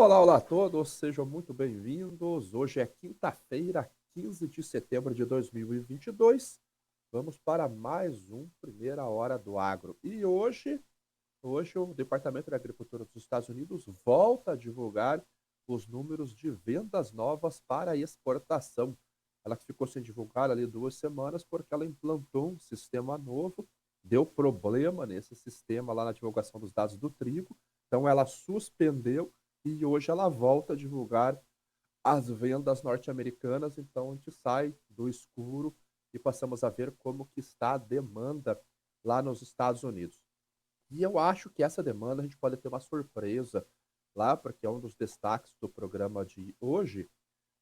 Olá, olá a todos, sejam muito bem-vindos. Hoje é quinta-feira, 15 de setembro de 2022. Vamos para mais um Primeira Hora do Agro. E hoje o Departamento de Agricultura dos Estados Unidos volta a divulgar os números de vendas novas para exportação. Ela ficou sem divulgar ali 2 semanas porque ela implantou um sistema novo, deu problema nesse sistema lá na divulgação dos dados do trigo, então ela suspendeu e hoje ela volta a divulgar as vendas norte-americanas, então a gente sai do escuro e passamos a ver como que está a demanda lá nos Estados Unidos. E eu acho que essa demanda a gente pode ter uma surpresa lá, porque é um dos destaques do programa de hoje,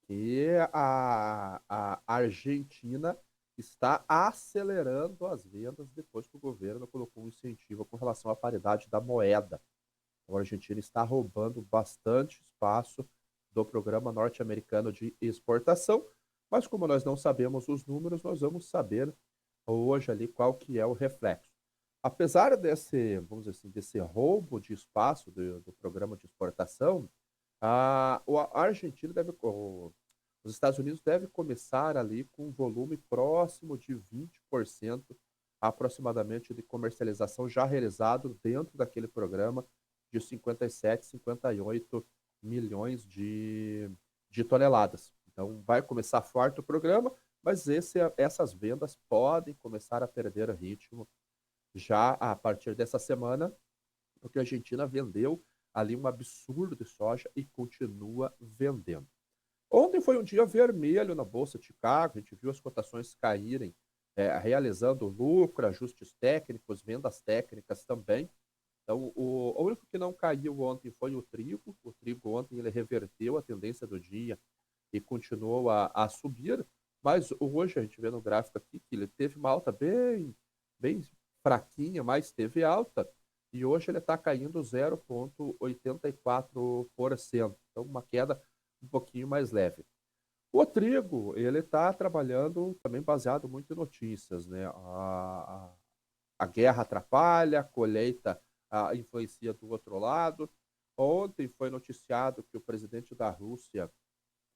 que a Argentina está acelerando as vendas depois que o governo colocou um incentivo com relação à paridade da moeda. Então, a Argentina está roubando bastante espaço do programa norte-americano de exportação, mas como nós não sabemos os números, nós vamos saber hoje ali qual que é o reflexo. Apesar desse, vamos dizer assim, desse roubo de espaço do programa de exportação, a Argentina deve, os Estados Unidos devem começar ali com um volume próximo de 20% aproximadamente de comercialização já realizado dentro daquele programa de 57, 58 milhões de toneladas. Então, vai começar forte o programa, mas essas vendas podem começar a perder ritmo já a partir dessa semana, porque a Argentina vendeu ali um absurdo de soja e continua vendendo. Ontem foi um dia vermelho na Bolsa de Chicago, a gente viu as cotações caírem, realizando lucro, ajustes técnicos, vendas técnicas também. Então, o único que não caiu ontem foi o trigo. O trigo ontem ele reverteu a tendência do dia e continuou a subir, mas hoje a gente vê no gráfico aqui que ele teve uma alta bem fraquinha, mas teve alta, e hoje ele está caindo 0,84%. Então, uma queda um pouquinho mais leve. O trigo, ele está trabalhando também baseado muito em notícias, né? A guerra atrapalha, a colheita influencia do outro lado. Ontem foi noticiado que o presidente da Rússia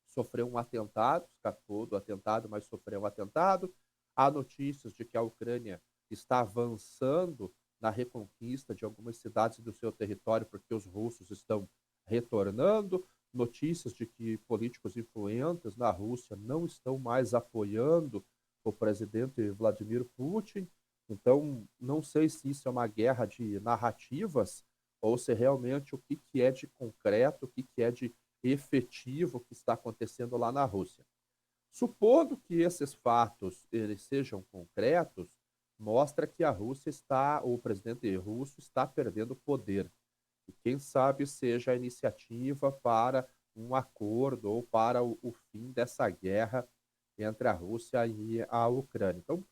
sofreu um atentado, escapou do atentado, mas sofreu um atentado. Há notícias de que a Ucrânia está avançando na reconquista de algumas cidades do seu território, porque os russos estão retornando. Notícias de que políticos influentes na Rússia não estão mais apoiando o presidente Vladimir Putin. Então, não sei se isso é uma guerra de narrativas ou se realmente o que, que é de concreto, o que, que é de efetivo que está acontecendo lá na Rússia. Supondo que esses fatos eles sejam concretos, mostra que a Rússia está, o presidente russo está perdendo poder. E quem sabe seja a iniciativa para um acordo ou para o fim dessa guerra entre a Rússia e a Ucrânia. Então,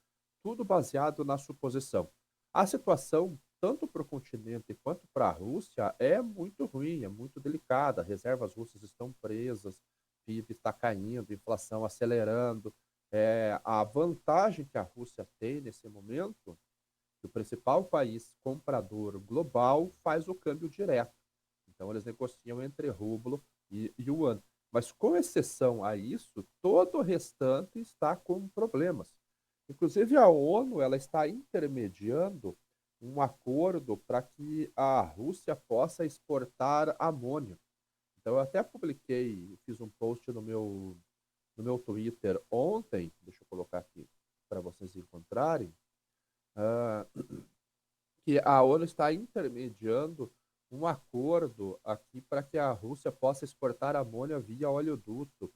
tudo baseado na suposição. A situação, tanto para o continente quanto para a Rússia, é muito ruim, é muito delicada. Reservas russas estão presas, PIB está caindo, inflação acelerando. A vantagem que a Rússia tem nesse momento, que o principal país comprador global faz o câmbio direto. Então, eles negociam entre rublo e yuan. Mas, com exceção a isso, todo o restante está com problemas. Inclusive, a ONU ela está intermediando um acordo para que a Rússia possa exportar amônio. Então, eu até publiquei, fiz um post no meu Twitter ontem, deixa eu colocar aqui para vocês encontrarem, uh, que a ONU está intermediando um acordo aqui para que a Rússia possa exportar amônia via oleoduto.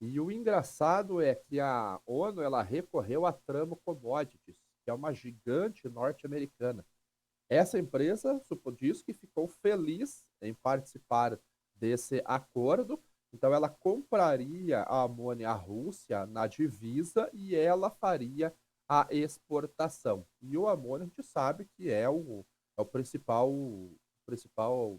E o engraçado é que a ONU ela recorreu à Tramo Commodities, que é uma gigante norte-americana. Essa empresa diz que ficou feliz em participar desse acordo, então ela compraria a amônia à Rússia na divisa e ela faria a exportação. E o amônia a gente sabe que é o principal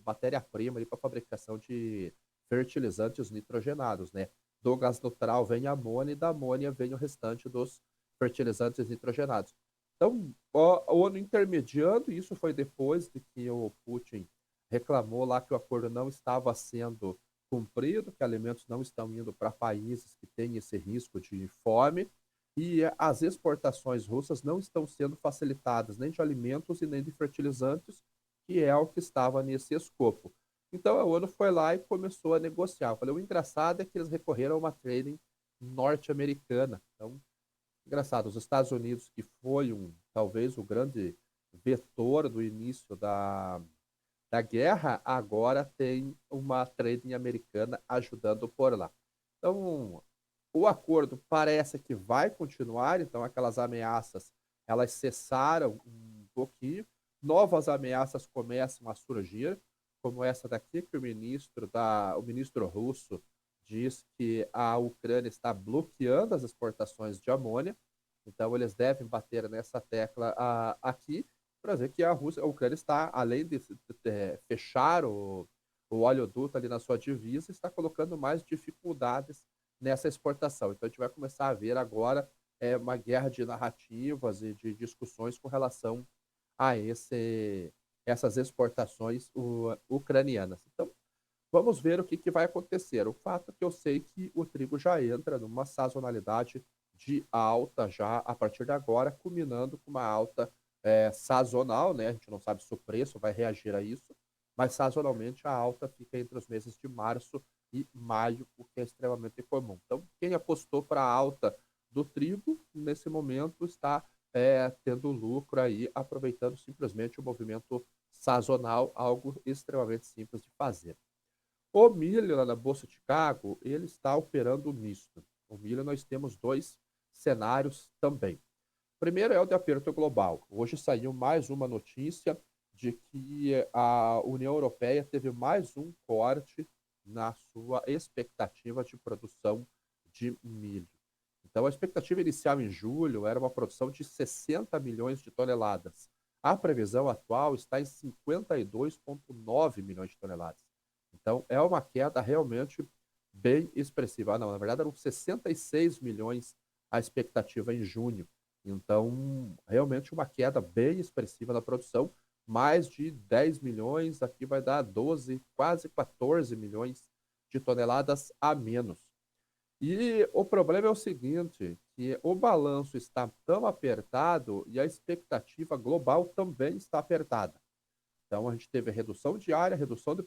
matéria-prima para a fabricação de fertilizantes nitrogenados, né? Do gás natural vem a amônia e da amônia vem o restante dos fertilizantes nitrogenados. Então, o ONU intermediando, isso foi depois de que o Putin reclamou lá que o acordo não estava sendo cumprido, que alimentos não estão indo para países que têm esse risco de fome, e as exportações russas não estão sendo facilitadas, nem de alimentos e nem de fertilizantes, que é o que estava nesse escopo. Então a ONU foi lá e começou a negociar. Eu falei, o engraçado é que eles recorreram a uma trading norte-americana. Então, engraçado, os Estados Unidos, que foi talvez o grande vetor do início da guerra, agora tem uma trading americana ajudando por lá. Então, o acordo parece que vai continuar, então aquelas ameaças, elas cessaram um pouquinho, novas ameaças começam a surgir, como essa daqui que o ministro russo diz que a Ucrânia está bloqueando as exportações de amônia, então eles devem bater nessa tecla aqui para dizer que a Ucrânia está, além de fechar o oleoduto ali na sua divisa, está colocando mais dificuldades nessa exportação. Então a gente vai começar a ver agora uma guerra de narrativas e de discussões com relação a essas exportações ucranianas. Então vamos ver o que vai acontecer. O fato é que eu sei que o trigo já entra numa sazonalidade de alta já a partir de agora, culminando com uma alta sazonal, né? A gente não sabe se o preço vai reagir a isso, mas sazonalmente a alta fica entre os meses de março e maio, o que é extremamente comum. Então, quem apostou para a alta do trigo, nesse momento está tendo lucro aí, aproveitando simplesmente o movimento sazonal, algo extremamente simples de fazer. O milho lá na Bolsa de Chicago, ele está operando misto. O milho nós temos dois cenários também. Primeiro é o de aperto global. Hoje saiu mais uma notícia de que a União Europeia teve mais um corte na sua expectativa de produção de milho. Então, a expectativa inicial em julho era uma produção de 60 milhões de toneladas. A previsão atual está em 52,9 milhões de toneladas. Então, é uma queda realmente bem expressiva. Ah, não, na verdade, eram 66 milhões a expectativa em junho. Então, realmente uma queda bem expressiva na produção, mais de 10 milhões, aqui vai dar 12, quase 14 milhões de toneladas a menos. E o problema é o seguinte, que o balanço está tão apertado e a expectativa global também está apertada. Então, a gente teve redução diária, redução de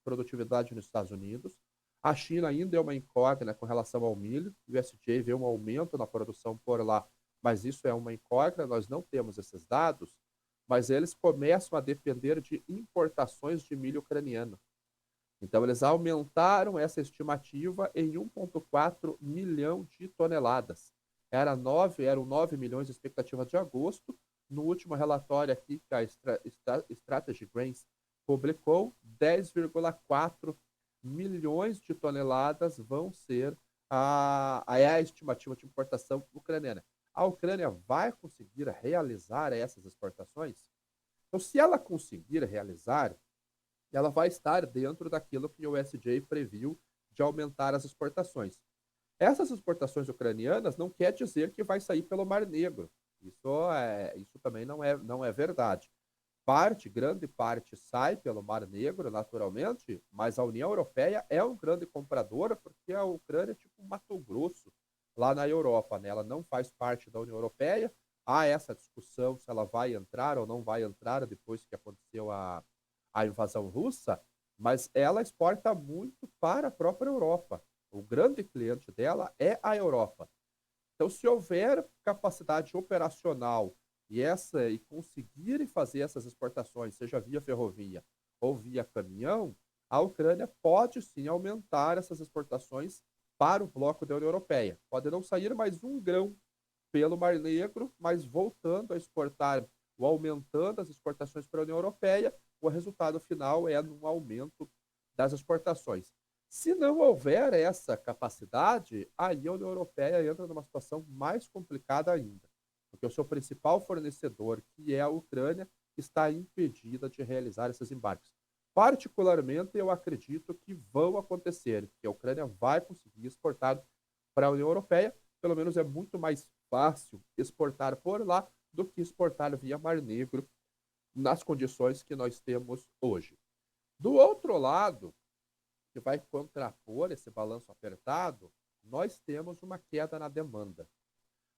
produtividade nos Estados Unidos. A China ainda é uma incógnita com relação ao milho. O USDA vê um aumento na produção por lá, mas isso é uma incógnita, nós não temos esses dados, mas eles começam a depender de importações de milho ucraniano. Então, eles aumentaram essa estimativa em 1,4 milhão de toneladas. Eram 9 milhões de expectativa de agosto. No último relatório aqui que a Strategy Grains publicou, 10,4 milhões de toneladas vão ser a estimativa de importação ucraniana. A Ucrânia vai conseguir realizar essas exportações? Então, se ela conseguir realizar, ela vai estar dentro daquilo que o USDA previu de aumentar as exportações. Essas exportações ucranianas não quer dizer que vai sair pelo Mar Negro. Isso também não é verdade. Grande parte sai pelo Mar Negro, naturalmente, mas a União Europeia é um grande comprador porque a Ucrânia é tipo um Mato Grosso lá na Europa, né? Ela não faz parte da União Europeia. Há essa discussão se ela vai entrar ou não vai entrar depois que aconteceu a invasão russa, mas ela exporta muito para a própria Europa. O grande cliente dela é a Europa. Então, se houver capacidade operacional e conseguirem fazer essas exportações, seja via ferrovia ou via caminhão, a Ucrânia pode sim aumentar essas exportações para o bloco da União Europeia. Pode não sair mais um grão pelo Mar Negro, mas voltando a exportar ou aumentando as exportações para a União Europeia, o resultado final é um aumento das exportações. Se não houver essa capacidade, aí a União Europeia entra numa situação mais complicada ainda, porque o seu principal fornecedor, que é a Ucrânia, está impedida de realizar esses embarques. Particularmente, eu acredito que vão acontecer, que a Ucrânia vai conseguir exportar para a União Europeia, pelo menos é muito mais fácil exportar por lá do que exportar via Mar Negro nas condições que nós temos hoje. Do outro lado, que vai contrapor esse balanço apertado, nós temos uma queda na demanda.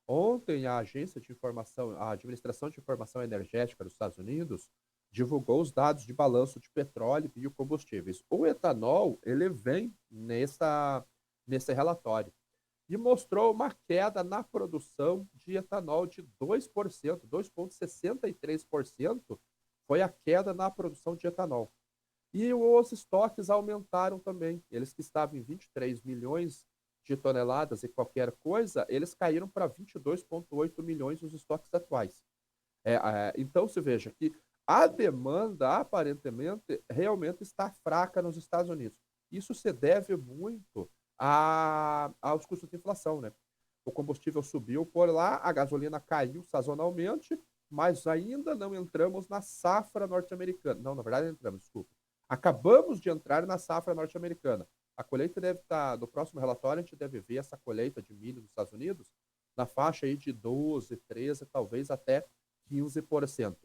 Ontem, a Administração de Informação Energética dos Estados Unidos divulgou os dados de balanço de petróleo e biocombustíveis. O etanol, ele vem nesse relatório e mostrou uma queda na produção de etanol de 2%, 2,63% foi a queda na produção de etanol. E os estoques aumentaram também. Eles que estavam em 23 milhões de toneladas e qualquer coisa, eles caíram para 22,8 milhões os estoques atuais. Então, se veja que a demanda, aparentemente, realmente está fraca nos Estados Unidos. Isso se deve muito aos custos de inflação, né? O combustível subiu por lá, a gasolina caiu sazonalmente, mas ainda não entramos na safra norte-americana. Não, na verdade, entramos, desculpa. Acabamos de entrar na safra norte-americana. A colheita deve estar, no próximo relatório, a gente deve ver essa colheita de milho nos Estados Unidos na faixa aí de 12, 13, talvez até 15%.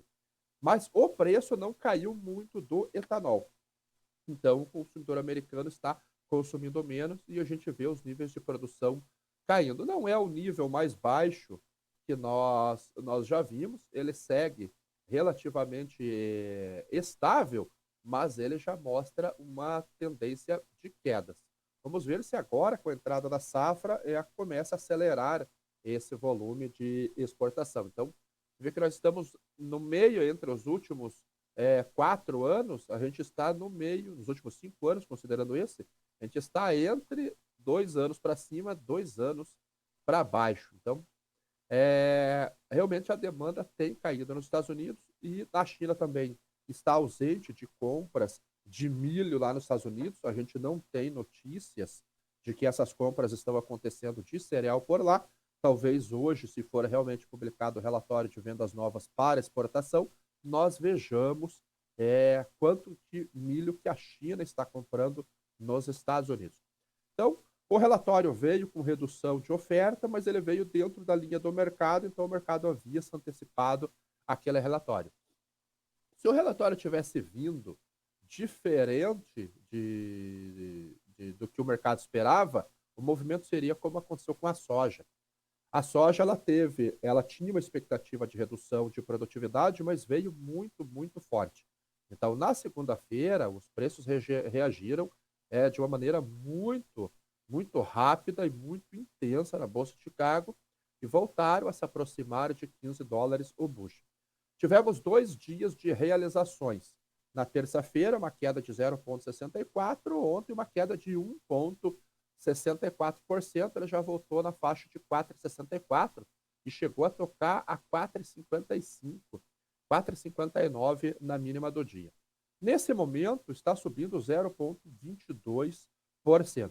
Mas o preço não caiu muito do etanol. Então, o consumidor americano está consumindo menos e a gente vê os níveis de produção caindo. Não é o nível mais baixo que nós já vimos, ele segue relativamente estável, mas ele já mostra uma tendência de quedas. Vamos ver se agora, com a entrada da safra, começa a acelerar esse volume de exportação. Então, vê que nós estamos no meio entre os últimos 4 anos, a gente está no meio, nos últimos 5 anos, considerando esse, a gente está entre 2 anos para cima, 2 anos para baixo. Então, realmente a demanda tem caído nos Estados Unidos e na China também está ausente de compras de milho lá nos Estados Unidos. A gente não tem notícias de que essas compras estão acontecendo de cereal por lá. Talvez hoje, se for realmente publicado o relatório de vendas novas para exportação, nós vejamos quanto de milho que a China está comprando nos Estados Unidos. Então, o relatório veio com redução de oferta, mas ele veio dentro da linha do mercado, então o mercado havia se antecipado àquele relatório. Se o relatório tivesse vindo diferente do que o mercado esperava, o movimento seria como aconteceu com a soja. A soja ela tinha uma expectativa de redução de produtividade, mas veio muito, muito forte. Então, na segunda-feira, os preços reagiram de uma maneira muito, muito rápida e muito intensa na Bolsa de Chicago e voltaram a se aproximar de US$ 15 o bushel. Tivemos 2 dias de realizações. Na terça-feira, uma queda de 0,64%, ontem uma queda de 1,64%, ela já voltou na faixa de 4,64 e chegou a tocar a 4,55, 4,59 na mínima do dia. Nesse momento, está subindo 0,22%.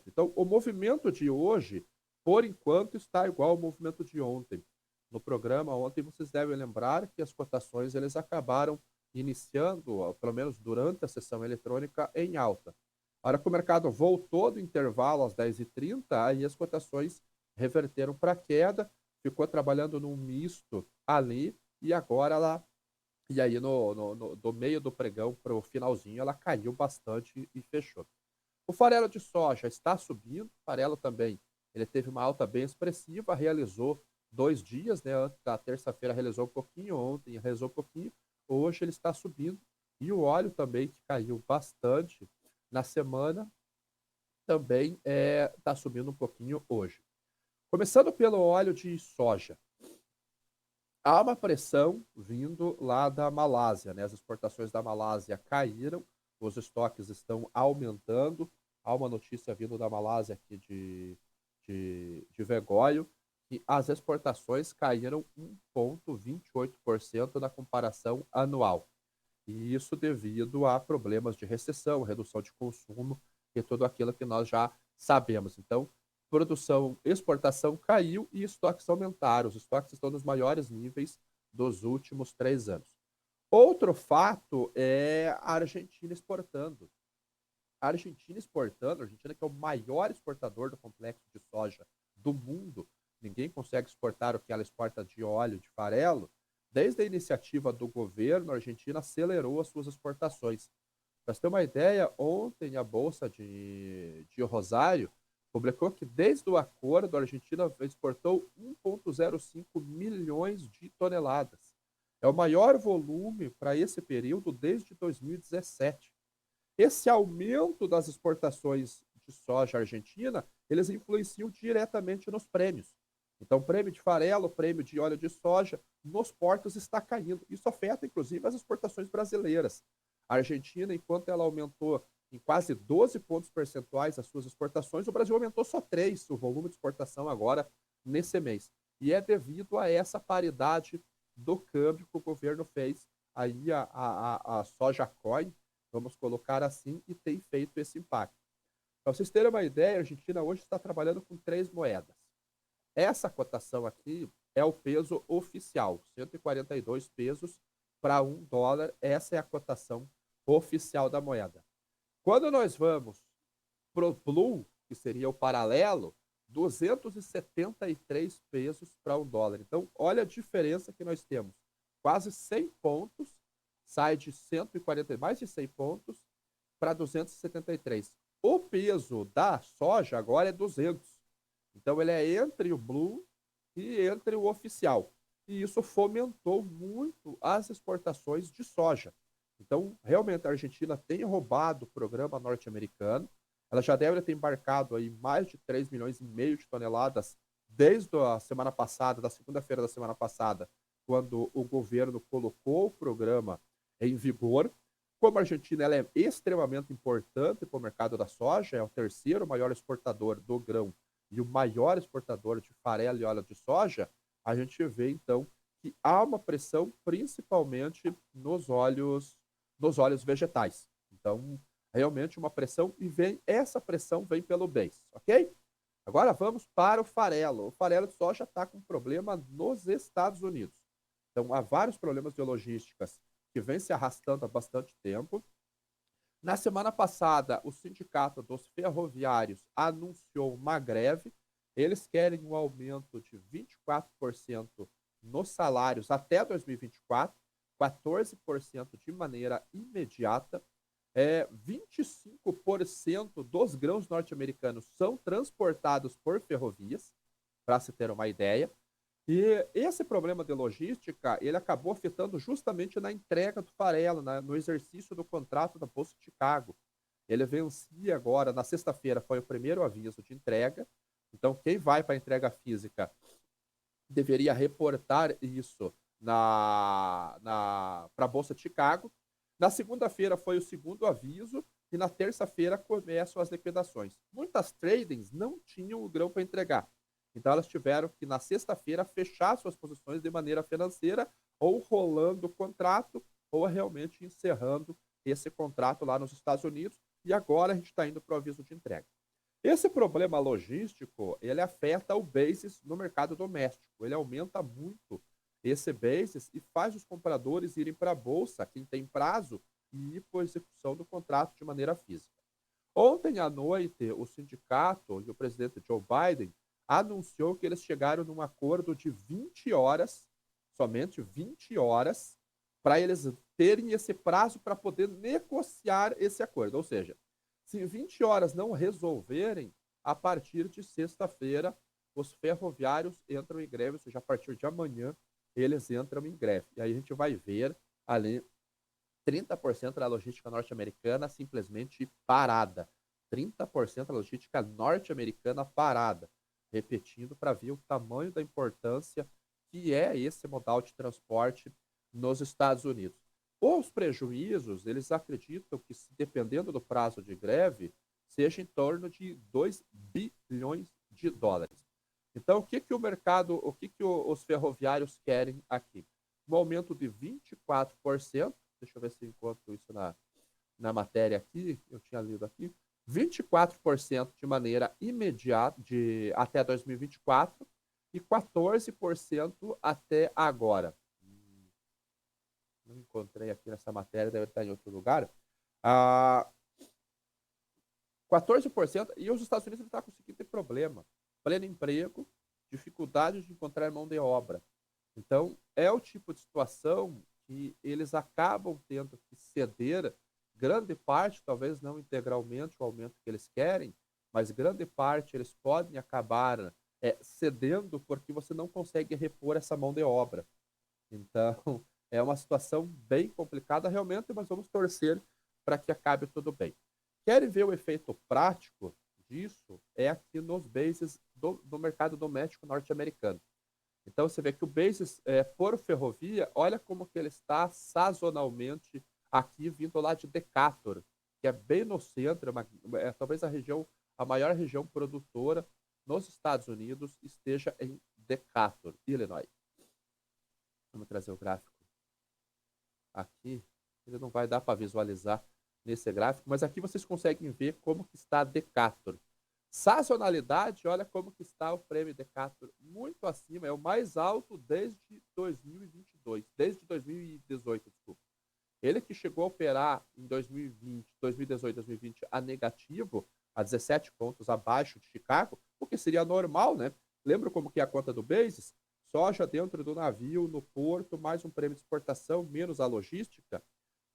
Então, o movimento de hoje, por enquanto, está igual ao movimento de ontem. No programa ontem, vocês devem lembrar que as cotações eles acabaram iniciando, pelo menos durante a sessão eletrônica, em alta. A hora que o mercado voltou do intervalo às 10h30, aí as cotações reverteram para queda, ficou trabalhando num misto ali, e agora ela. E aí, do meio do pregão para o finalzinho, ela caiu bastante e fechou. O farelo de soja está subindo, o farelo também, ele teve uma alta bem expressiva, realizou 2 dias, né? Na terça-feira realizou um pouquinho, ontem realizou um pouquinho, hoje ele está subindo. E o óleo também, que caiu bastante na semana, também está subindo um pouquinho hoje. Começando pelo óleo de soja. Há uma pressão vindo lá da Malásia, né? As exportações da Malásia caíram, os estoques estão aumentando. Há uma notícia vindo da Malásia aqui de Vegoio, que as exportações caíram 1,28% na comparação anual. E isso devido a problemas de recessão, redução de consumo e tudo aquilo que nós já sabemos. Então, produção, exportação caiu e estoques aumentaram. Os estoques estão nos maiores níveis dos últimos 3 anos. Outro fato é a Argentina exportando. A Argentina exportando, a Argentina que é o maior exportador do complexo de soja do mundo, ninguém consegue exportar o que ela exporta de óleo, de farelo. Desde a iniciativa do governo, a Argentina acelerou as suas exportações. Para você ter uma ideia, ontem a Bolsa de Rosário publicou que desde o acordo a Argentina exportou 1,05 milhões de toneladas. É o maior volume para esse período desde 2017. Esse aumento das exportações de soja argentina, eles influenciam diretamente nos prêmios. Então, o prêmio de farelo, o prêmio de óleo de soja nos portos está caindo. Isso afeta, inclusive, as exportações brasileiras. A Argentina, enquanto ela aumentou em quase 12 pontos percentuais as suas exportações, o Brasil aumentou só 3 o volume de exportação agora nesse mês. E é devido a essa paridade do câmbio que o governo fez aí a soja coin, vamos colocar assim, e tem feito esse impacto. Para vocês terem uma ideia, a Argentina hoje está trabalhando com 3 moedas. Essa cotação aqui é o peso oficial, 142 pesos para $1. Essa é a cotação oficial da moeda. Quando nós vamos para o Blue, que seria o paralelo, 273 pesos para $1. Então, olha a diferença que nós temos. Quase 100 pontos, sai de 140, mais de 100 pontos para 273. O peso da soja agora é 200. Então, ele é entre o Blue e entre o oficial. E isso fomentou muito as exportações de soja. Então, realmente, a Argentina tem roubado o programa norte-americano. Ela já deve ter embarcado aí mais de 3,5 milhões de toneladas desde a semana passada, da segunda-feira da semana passada, quando o governo colocou o programa em vigor. Como a Argentina ela é extremamente importante para o mercado da soja, é o terceiro maior exportador do grão e o maior exportador de farelo e óleo de soja, a gente vê então que há uma pressão principalmente nos óleos vegetais. Então, realmente uma pressão e essa pressão vem pelo bens, ok? Agora vamos para o farelo. O farelo de soja está com problema nos Estados Unidos. Então, há vários problemas de logísticas que vêm se arrastando há bastante tempo. Na semana passada, o Sindicato dos Ferroviários anunciou uma greve. Eles querem um aumento de 24% nos salários até 2024, 14% de maneira imediata. 25% dos grãos norte-americanos são transportados por ferrovias, para se ter uma ideia. E esse problema de logística, ele acabou afetando justamente na entrega do farelo, no exercício do contrato da Bolsa de Chicago. Ele vencia agora, na sexta-feira, foi o primeiro aviso de entrega. Então, quem vai para a entrega física deveria reportar isso para a Bolsa de Chicago. Na segunda-feira foi o segundo aviso e na terça-feira começam as liquidações. Muitas tradings não tinham o grão para entregar. Então elas tiveram que, na sexta-feira, fechar suas posições de maneira financeira, ou rolando o contrato, ou realmente encerrando esse contrato lá nos Estados Unidos. E agora a gente está indo para o aviso de entrega. Esse problema logístico, ele afeta o basis no mercado doméstico. Ele aumenta muito esse basis e faz os compradores irem para a bolsa, quem tem prazo, e ir para a execução do contrato de maneira física. Ontem à noite, o sindicato e o presidente Joe Biden anunciou que eles chegaram num acordo de 20 horas, somente 20 horas, para eles terem esse prazo para poder negociar esse acordo. Ou seja, se em 20 horas não resolverem, a partir de sexta-feira, os ferroviários entram em greve, ou seja, a partir de amanhã, eles entram em greve. E aí a gente vai ver ali 30% da logística norte-americana simplesmente parada. 30% da logística norte-americana parada. Repetindo, para ver o tamanho da importância que é esse modal de transporte nos Estados Unidos. Os prejuízos, eles acreditam que, dependendo do prazo de greve, seja em torno de 2 bilhões de dólares. Então, o que, que o mercado, o que, que os ferroviários querem aqui? Um aumento de 24%. Deixa eu ver se eu encontro isso na matéria aqui, eu tinha lido aqui. 24% de maneira imediata, até 2024, e 14% até agora. Não encontrei aqui nessa matéria, deve estar em outro lugar. 14%, e os Estados Unidos estão conseguindo ter problema. Pleno emprego, dificuldade de encontrar mão de obra. Então, é o tipo de situação que eles acabam tendo que ceder grande parte, talvez não integralmente o aumento que eles querem, mas grande parte eles podem acabar, cedendo, porque você não consegue repor essa mão de obra. Então, é uma situação bem complicada realmente, mas vamos torcer para que acabe tudo bem. Querem ver o efeito prático disso? É aqui nos bases do mercado doméstico norte-americano. Então você vê que o basis por ferrovia, olha como que ele está sazonalmente aqui vindo lá de Decatur, que é bem no centro, talvez a maior região produtora nos Estados Unidos esteja em Decatur, Illinois. Vamos trazer o gráfico aqui. Ele não vai dar para visualizar nesse gráfico, mas aqui vocês conseguem ver como que está Decatur. Sazonalidade, olha como que está o prêmio Decatur, muito acima, é o mais alto desde 2022, desde 2018, desculpa. Ele que chegou a operar em 2020, 2018, 2020 a negativo, a 17 pontos abaixo de Chicago, o que seria normal, né? Lembra como que é a conta do Basis? Soja dentro do navio, no porto, mais um prêmio de exportação, menos a logística.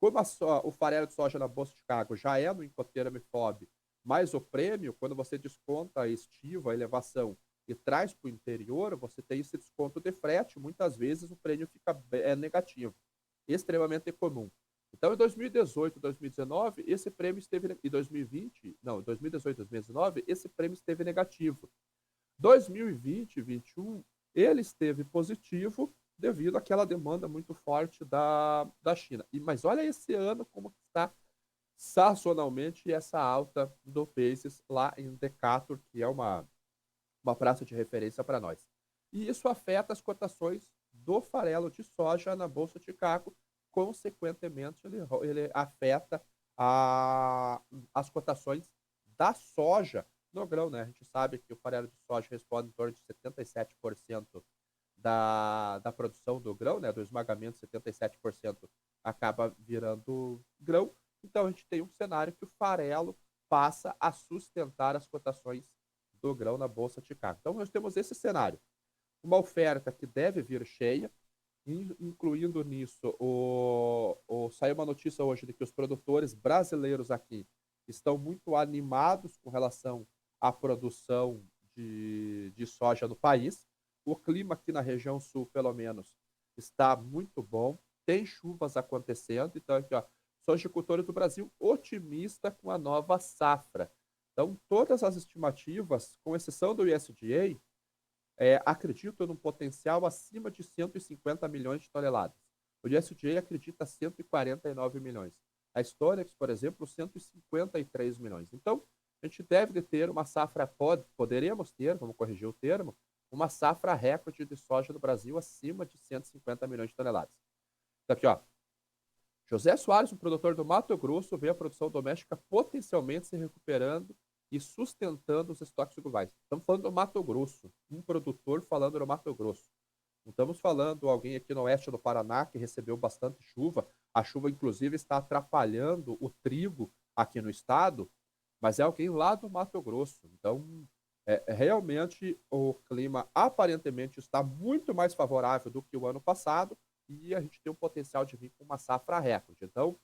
Como o farelo de soja na Bolsa de Chicago já é no Incoterm FOB, mais o prêmio, quando você desconta a estiva, a elevação, e traz para o interior, você tem esse desconto de frete, muitas vezes o prêmio fica negativo, extremamente comum. Então, em 2018, 2019, esse prêmio esteve, em 2020, não, 2018, 2019, esse prêmio esteve negativo. 2020 e 2021, ele esteve positivo devido àquela demanda muito forte da China. Mas olha esse ano como está sazonalmente essa alta do Paces lá em Decatur, que é uma praça de referência para nós. E isso afeta as cotações do farelo de soja na Bolsa de Chicago, consequentemente ele afeta as cotações da soja no grão, né? A gente sabe que o farelo de soja responde em torno de 77% da produção do grão, né? Do esmagamento, 77% acaba virando grão. Então a gente tem um cenário que o farelo passa a sustentar as cotações do grão na Bolsa de Chicago. Então nós temos esse cenário. Uma oferta que deve vir cheia, incluindo nisso, saiu uma notícia hoje de que os produtores brasileiros aqui estão muito animados com relação à produção de soja no país. O clima aqui na região sul, pelo menos, está muito bom. Tem chuvas acontecendo. Então, aqui, ó, sojicultores do Brasil otimista com a nova safra. Então, todas as estimativas, com exceção do USDA, acredito num potencial acima de 150 milhões de toneladas. O USDA acredita 149 milhões. A Stonex, por exemplo, 153 milhões. Então, a gente deve de ter uma safra, poderíamos ter, vamos corrigir o termo, uma safra recorde de soja no Brasil acima de 150 milhões de toneladas. Então, aqui, ó. José Soares, um produtor do Mato Grosso, vê a produção doméstica potencialmente se recuperando e sustentando os estoques globais. Estamos falando do Mato Grosso, um produtor falando do Mato Grosso. Não estamos falando alguém aqui no oeste do Paraná que recebeu bastante chuva. A chuva, inclusive, está atrapalhando o trigo aqui no estado, mas é alguém lá do Mato Grosso. Então, realmente o clima aparentemente está muito mais favorável do que o ano passado e a gente tem um potencial de vir com uma safra recorde. Então,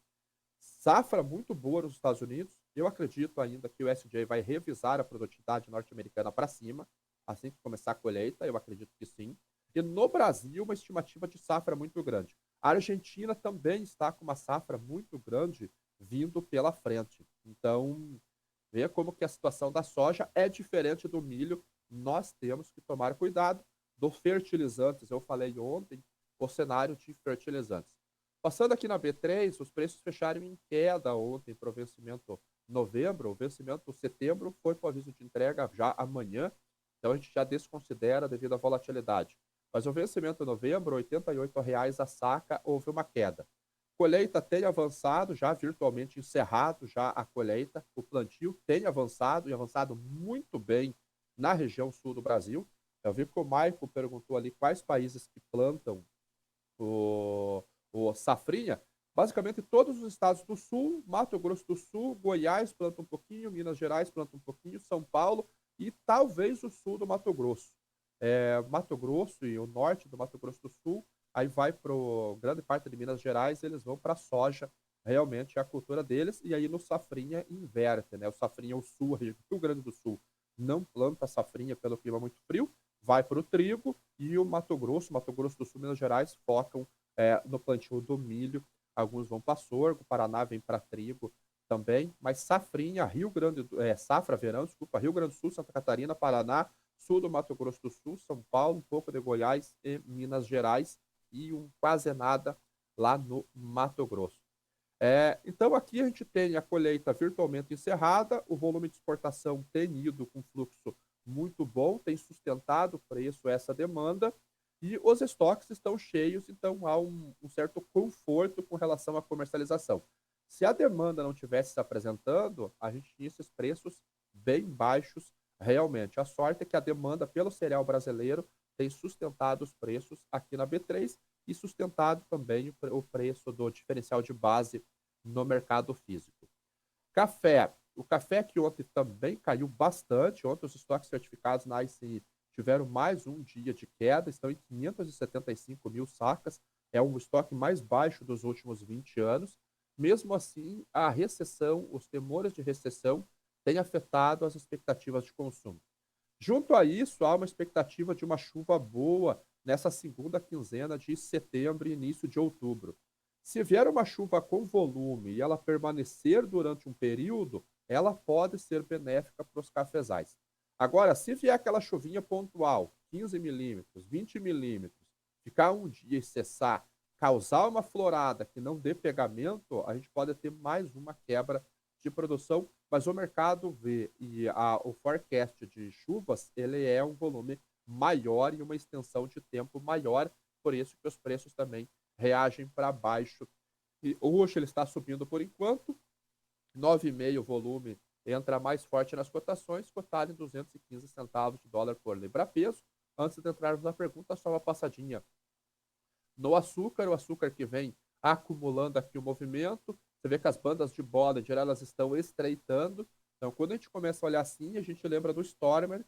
safra muito boa nos Estados Unidos. Eu acredito ainda que o USDA vai revisar a produtividade norte-americana para cima, assim que começar a colheita, eu acredito que sim. E no Brasil, uma estimativa de safra muito grande. A Argentina também está com uma safra muito grande vindo pela frente. Então, veja como que a situação da soja é diferente do milho. Nós temos que tomar cuidado. Dos fertilizantes, eu falei ontem, o cenário de fertilizantes. Passando aqui na B3, os preços fecharam em queda ontem para o vencimento novembro. O vencimento setembro foi com aviso de entrega já amanhã, então a gente já desconsidera devido à volatilidade. Mas o vencimento novembro, R$ 88,00 a saca, houve uma queda. Colheita tem avançado, já virtualmente encerrado já a colheita. O plantio tem avançado e avançado muito bem na região sul do Brasil. Eu vi que o Maico perguntou ali quais países que plantam o safrinha. Basicamente todos os estados do sul, Mato Grosso do Sul, Goiás planta um pouquinho, Minas Gerais planta um pouquinho, São Paulo e talvez o sul do Mato Grosso. Mato Grosso e o norte do Mato Grosso do Sul, aí vai para grande parte de Minas Gerais, eles vão para a soja realmente é a cultura deles, e aí no safrinha inverte, né? O safrinha, o sul, Rio Grande do Sul, não planta safrinha pelo clima muito frio, vai para o trigo, e o Mato Grosso do Sul, Minas Gerais, focam no plantio do milho. Alguns vão para sorgo, Paraná vem para trigo também, mas safrinha, safra, verão, desculpa, Rio Grande do Sul, Santa Catarina, Paraná, sul do Mato Grosso do Sul, São Paulo, um pouco de Goiás e Minas Gerais, e quase nada lá no Mato Grosso. Então aqui a gente tem a colheita virtualmente encerrada, o volume de exportação tem ido com fluxo muito bom, tem sustentado o preço, essa demanda, e os estoques estão cheios, então há um certo conforto com relação à comercialização. Se a demanda não tivesse se apresentando, a gente tinha esses preços bem baixos realmente. A sorte é que a demanda pelo cereal brasileiro tem sustentado os preços aqui na B3 e sustentado também o preço do diferencial de base no mercado físico. Café. O café que ontem também caiu bastante. Ontem os estoques certificados na ICI tiveram mais um dia de queda, estão em 575 mil sacas. É o estoque mais baixo dos últimos 20 anos. Mesmo assim, a recessão, os temores de recessão, têm afetado as expectativas de consumo. Junto a isso, há uma expectativa de uma chuva boa nessa segunda quinzena de setembro e início de outubro. Se vier uma chuva com volume e ela permanecer durante um período, ela pode ser benéfica para os cafezais. Agora, se vier aquela chuvinha pontual, 15 milímetros, 20 milímetros, ficar um dia e cessar, causar uma florada que não dê pegamento, a gente pode ter mais uma quebra de produção, mas o mercado vê o forecast de chuvas, ele é um volume maior e uma extensão de tempo maior, por isso que os preços também reagem para baixo. E hoje ele está subindo por enquanto, 9,5 volume entra mais forte nas cotações, cotado em 215 centavos de dólar por libra-peso. Antes de entrarmos na pergunta, só uma passadinha no açúcar, o açúcar que vem acumulando aqui o movimento. Você vê que as bandas de Bollinger, elas estão estreitando. Então, quando a gente começa a olhar assim, a gente lembra do Stormer,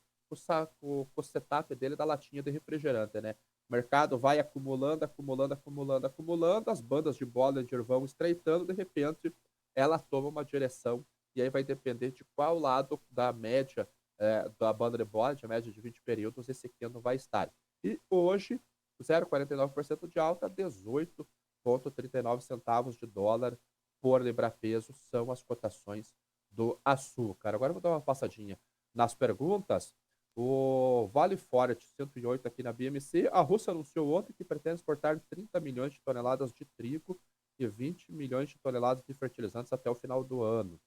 o setup dele da latinha de refrigerante, né? O mercado vai acumulando, acumulando, acumulando, acumulando, as bandas de Bollinger vão estreitando, de repente ela toma uma direção, e aí vai depender de qual lado da média da banda de Bollinger, a média de 20 períodos, esse candle vai estar. E hoje 0,49% de alta, 18,39 centavos de dólar por libra-peso são as cotações do açúcar. Agora eu vou dar uma passadinha nas perguntas. O Vale Forte 108 aqui na BMC. A Rússia anunciou ontem que pretende exportar 30 milhões de toneladas de trigo e 20 milhões de toneladas de fertilizantes até o final do ano.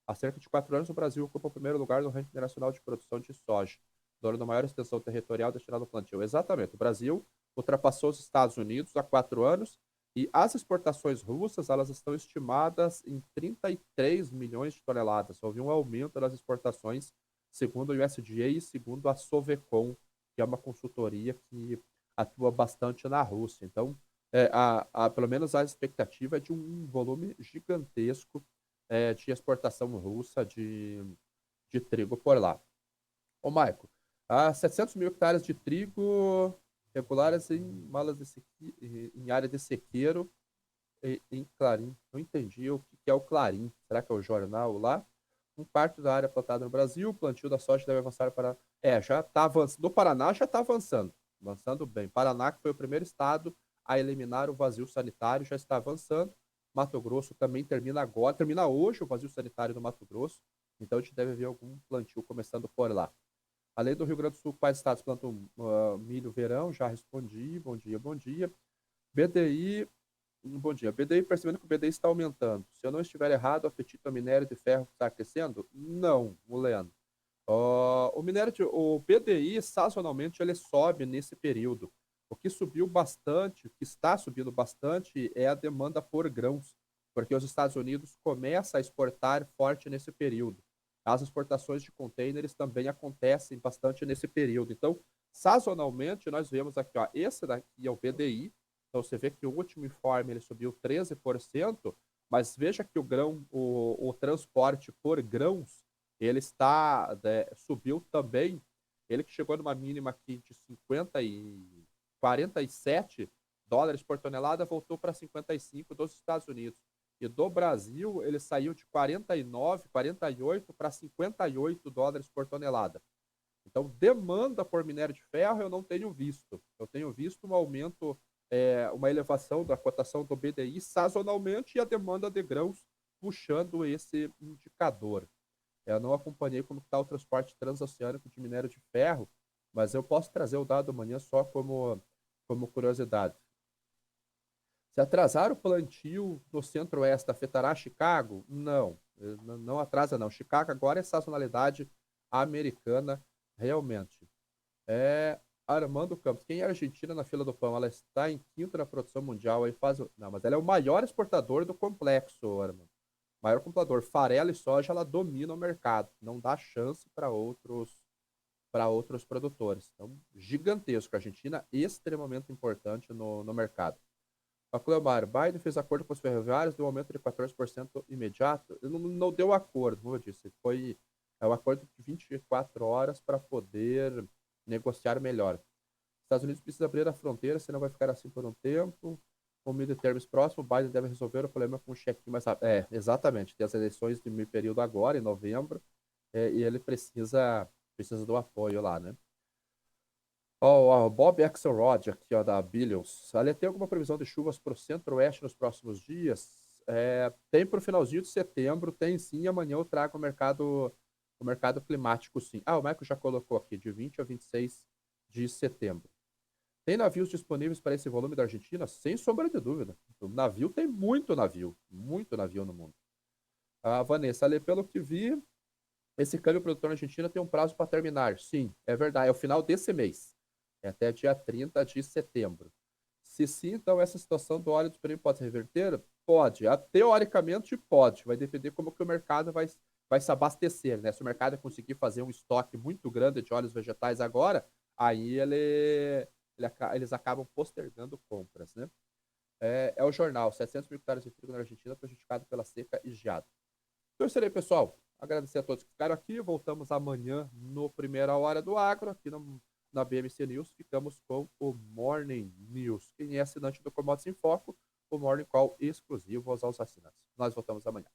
Há cerca de 4 anos, o Brasil ocupa o primeiro lugar no ranking nacional de produção de soja, dono da maior extensão territorial destinada ao plantio. Exatamente, o Brasil ultrapassou os Estados Unidos há 4 anos, e as exportações russas, elas estão estimadas em 33 milhões de toneladas. Houve um aumento das exportações, segundo o USDA e segundo a Sovecon, que é uma consultoria que atua bastante na Rússia. Então, pelo menos a expectativa é de um volume gigantesco de exportação russa de trigo por lá. Ô, Maico, há 700 mil hectares de trigo regulares em área de sequeiro em Clarim. Não entendi o que é o Clarim. Será que é o jornal lá? Um parte da área plantada no Brasil, o plantio da soja deve avançar para... já está avançando. No Paraná já está avançando. Avançando bem. Paraná, que foi o primeiro estado a eliminar o vazio sanitário, já está avançando. Mato Grosso também termina agora. Termina hoje o vazio sanitário do Mato Grosso. Então a gente deve ver algum plantio começando por lá. Além do Rio Grande do Sul, quais estados plantam milho verão? Já respondi. Bom dia, bom dia. BDI, bom dia. BDI, percebendo que o BDI está aumentando. Se eu não estiver errado, o apetite ao minério de ferro está crescendo? Não, Leandro. O BDI, sazonalmente, ele sobe nesse período. O que subiu bastante, o que está subindo bastante, é a demanda por grãos, porque os Estados Unidos começam a exportar forte nesse período. As exportações de containers também acontecem bastante nesse período. Então, sazonalmente, nós vemos aqui, ó, esse daqui é o BDI. Então, você vê que o último informe ele subiu 13%, mas veja que o transporte por grãos, ele subiu também. Ele que chegou numa mínima aqui de 47 dólares por tonelada, voltou para 55 dos Estados Unidos. aqui do Brasil, ele saiu de 49, 48 para US$ 58 por tonelada. Então, demanda por minério de ferro eu não tenho visto. Eu tenho visto um aumento, uma elevação da cotação do BDI sazonalmente e a demanda de grãos puxando esse indicador. Eu não acompanhei como está o transporte transoceânico de minério de ferro, mas eu posso trazer o dado amanhã só como curiosidade. Se atrasar o plantio no Centro-Oeste afetará Chicago? Não, não atrasa não. Chicago agora é sazonalidade americana realmente. É Armando Campos. Quem é a Argentina na fila do pão? Ela está em quinto na produção mundial. Aí faz. Não, mas ela é o maior exportador do complexo, Armando. Maior comprador. Farelo e soja, ela domina o mercado. Não dá chance para outros produtores. Então, gigantesco. A Argentina é extremamente importante no mercado. A Cleomar, Biden fez acordo com os ferroviários, deu um aumento de 14% imediato. Ele não deu acordo, como eu disse. É um acordo de 24 horas para poder negociar melhor. Estados Unidos precisa abrir a fronteira, senão vai ficar assim por um tempo. Com meio de termos próximo, Biden deve resolver o problema com um chequinho mais rápido. Exatamente. Tem as eleições de meio período agora, em novembro, e ele precisa do apoio lá, né? Ó, o Bob Axelrod, aqui, ó, da Billions. Ali tem alguma previsão de chuvas para o centro-oeste nos próximos dias? Tem para o finalzinho de setembro, tem sim. Amanhã eu trago o mercado climático, sim. O Michael já colocou aqui, de 20 a 26 de setembro. Tem navios disponíveis para esse volume da Argentina? Sem sombra de dúvida. O navio tem muito navio no mundo. A Vanessa, ali, pelo que vi, esse câmbio produtor na Argentina tem um prazo para terminar. Sim, é verdade, é o final desse mês. É até dia 30 de setembro. Se sim, então essa situação do óleo disponível pode se reverter? Pode. Teoricamente pode. Vai depender como que o mercado vai se abastecer, né? Se o mercado conseguir fazer um estoque muito grande de óleos vegetais agora, aí eles acabam postergando compras, né? É o jornal, 700 mil hectares de trigo na Argentina prejudicado pela seca e geada. Então é isso aí, pessoal. Agradecer a todos que ficaram aqui. Voltamos amanhã no Primeira Hora do Agro, aqui na BMC News. Ficamos com o Morning News. Quem é assinante do Commodities em Foco, o Morning Call exclusivo aos assinantes. Nós voltamos amanhã.